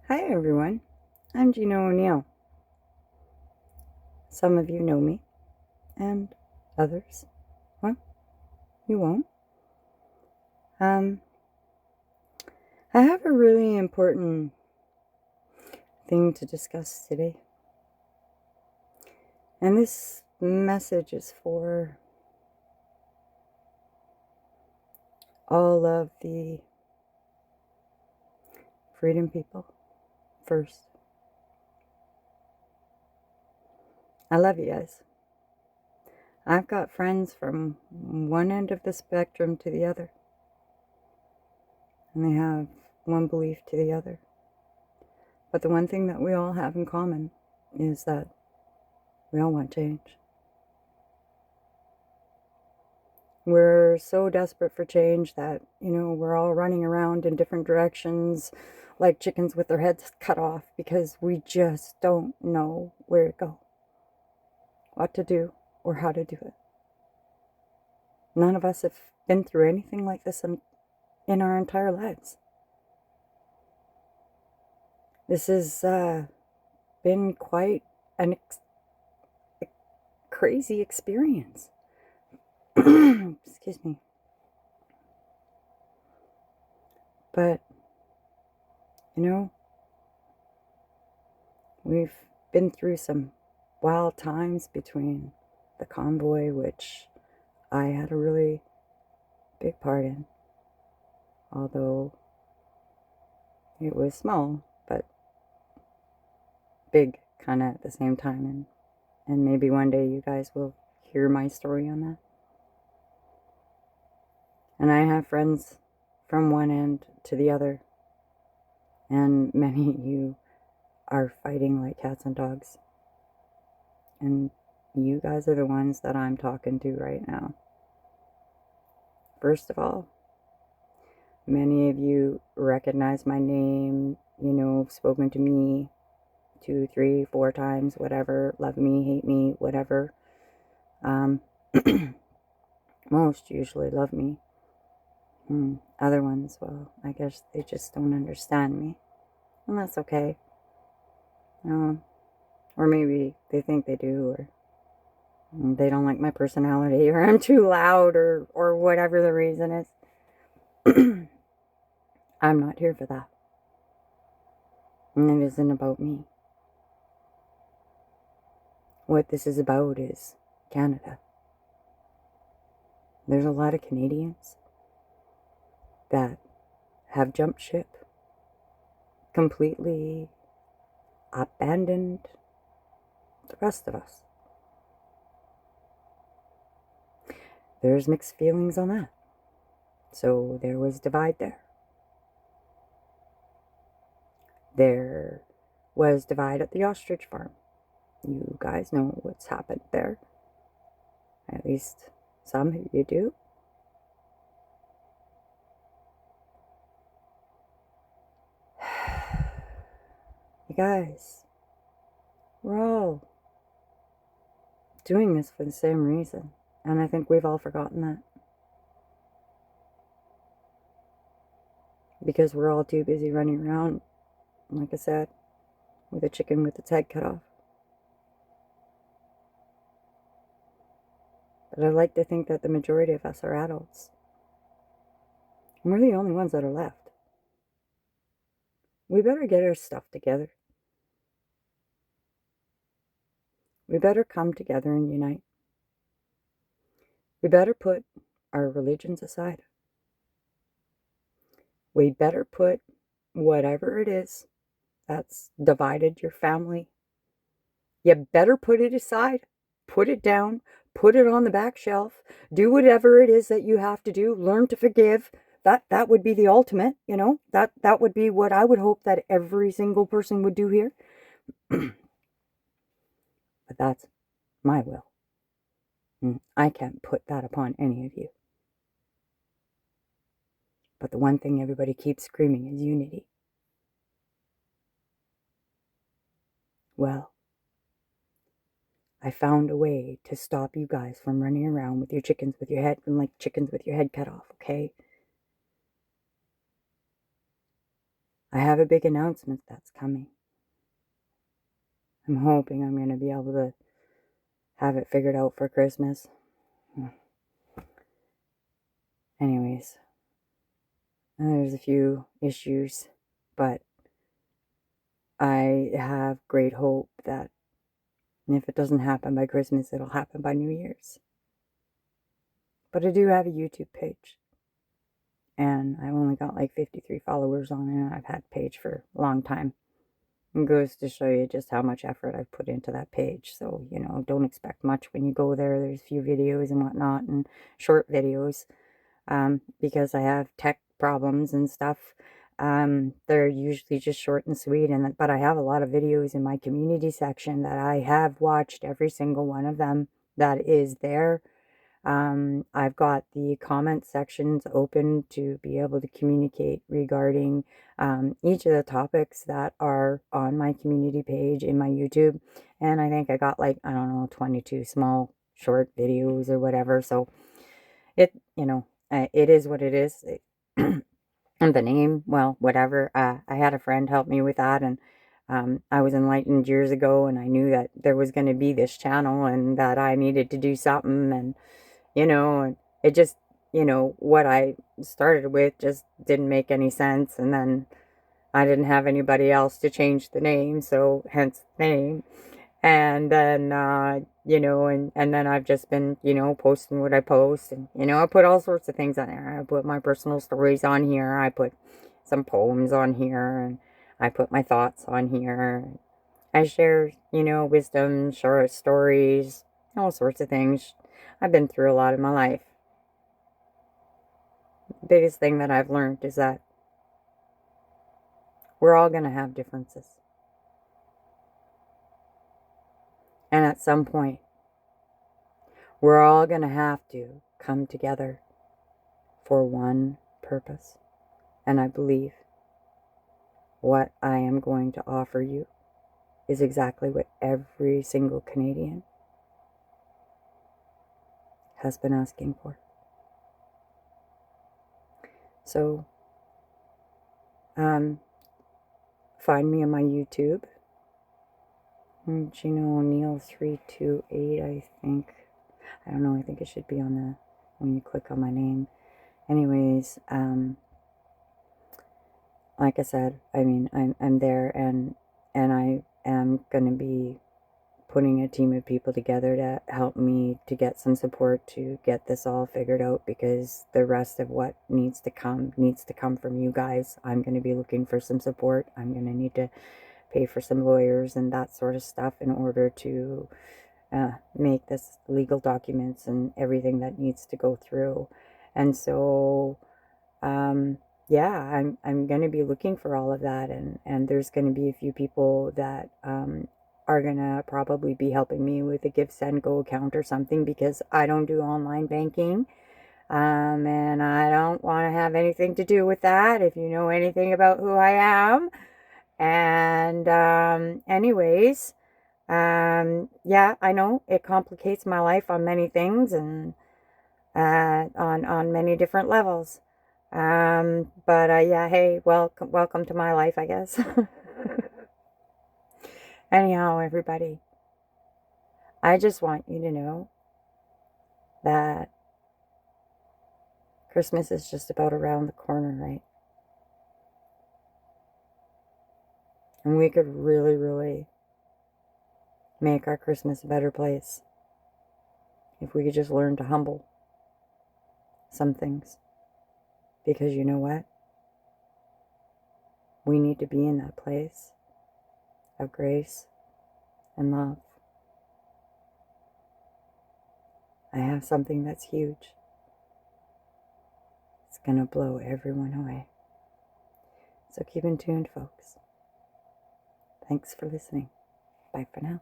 Hi everyone, I'm Gina O'Neill. Some of you know me, and others, well, you won't. Um, I have a really important thing to discuss today, and this message is for all of the freedom people. First, I love you guys. I've got friends from one end of the spectrum to the other, and they have one belief to the other. But the one thing that we all have in common is that we all want change. We're so desperate for change that, we're all running around in different directions like chickens with their heads cut off because we just don't know where to go, what to do, or how to do it. None of us have been through anything like this in our entire lives. This has been quite a crazy experience. Excuse me. But, you know, we've been through some wild times between the convoy, which I had a really big part in, although it was small, but big kind of at the same time. And maybe one day you guys will hear my story on that. And I have friends from one end to the other, and many of you are fighting like cats and dogs. And you guys are the ones that I'm talking to right now. First of all, many of you recognize my name, spoken to me 2, 3, 4 times, whatever, love me, hate me, whatever. Um, most usually love me. Other ones, well, I guess they just don't understand me. And that's okay. Or maybe they think they do, or they don't like my personality, or I'm too loud, or whatever the reason is. I'm not here for that. And it isn't about me. What this is about is Canada. There's a lot of Canadians that have jumped ship, completely abandoned the rest of us. There's mixed feelings on that. So there was divide there. There was divide at the ostrich farm. You guys know what's happened there. At least some of you do. You guys, we're all doing this for the same reason. And I think we've all forgotten that. Because we're all too busy running around, like I said, with a chicken with its head cut off. But I like to think that the majority of us are adults. And we're the only ones that are left. We better get our stuff together. We better come together and unite. We better put our religions aside. We better put whatever it is that's divided your family. You better put it aside, put it down, put it on the back shelf, do whatever it is that you have to do, learn to forgive. That would be the ultimate, that would be what I would hope that every single person would do here. But that's my will. I can't put that upon any of you. But the one thing everybody keeps screaming is unity. Well, I found a way to stop you guys from running around with your chickens with your head, like chickens with your head cut off, okay? I have a big announcement that's coming. I'm hoping I'm going to be able to have it figured out for Christmas. Anyways, there's a few issues, but I have great hope that if it doesn't happen by Christmas, it'll happen by New Year's. But I do have a YouTube page, and I've only got like 53 followers on it. I've had a page for a long time. It goes to show you just how much effort I've put into that page. So, don't expect much when you go there. There's a few videos and whatnot, and short videos, because I have tech problems and stuff. They're usually just short and sweet, but I have a lot of videos in my community section that I have watched every single one of them that is there. I've got the comment sections open to be able to communicate regarding each of the topics that are on my community page in my YouTube. And I think I got like, I don't know, 22 small short videos or whatever. So it is what it is. And the name, well, whatever. I had a friend help me with that, and I was enlightened years ago, and I knew that there was going to be this channel and that I needed to do something, and it just, what I started with just didn't make any sense, and then I didn't have anybody else to change the name, so hence the name. And then, and then I've just been, posting what I post. And, I put all sorts of things on there. I put my personal stories on here. I put some poems on here. And I put my thoughts on here. I share, wisdom, short stories, all sorts of things. I've been through a lot in my life. The biggest thing that I've learned is that we're all going to have differences. And at some point, we're all going to have to come together for one purpose. And I believe what I am going to offer you is exactly what every single Canadian has been asking for. So, find me on my YouTube. Gino O'Neill 328, I think. I don't know, I think it should be on when you click on my name. Anyways, like I said, I mean, I'm there, and I am going to be putting a team of people together to help me to get some support to get this all figured out, because the rest of what needs to come from you guys. I'm going to be looking for some support. I'm going to need to pay for some lawyers and that sort of stuff in order to make this legal documents and everything that needs to go through. And so yeah, I'm going to be looking for all of that, and there's going to be a few people that are going to probably be helping me with a Give Send Go account or something, because I don't do online banking, and I don't want to have anything to do with that, if you know anything about who I am. And anyways, yeah, I know it complicates my life on many things, and on many different levels. But yeah, hey, welcome to my life, I guess. Anyhow, everybody, I just want you to know that Christmas is just about around the corner, right? And we could really, really make our Christmas a better place if we could just learn to humble some things. Because you know what? We need to be in that place of grace and love. I have something that's huge. It's going to blow everyone away. So keep in tuned, folks. Thanks for listening. Bye for now.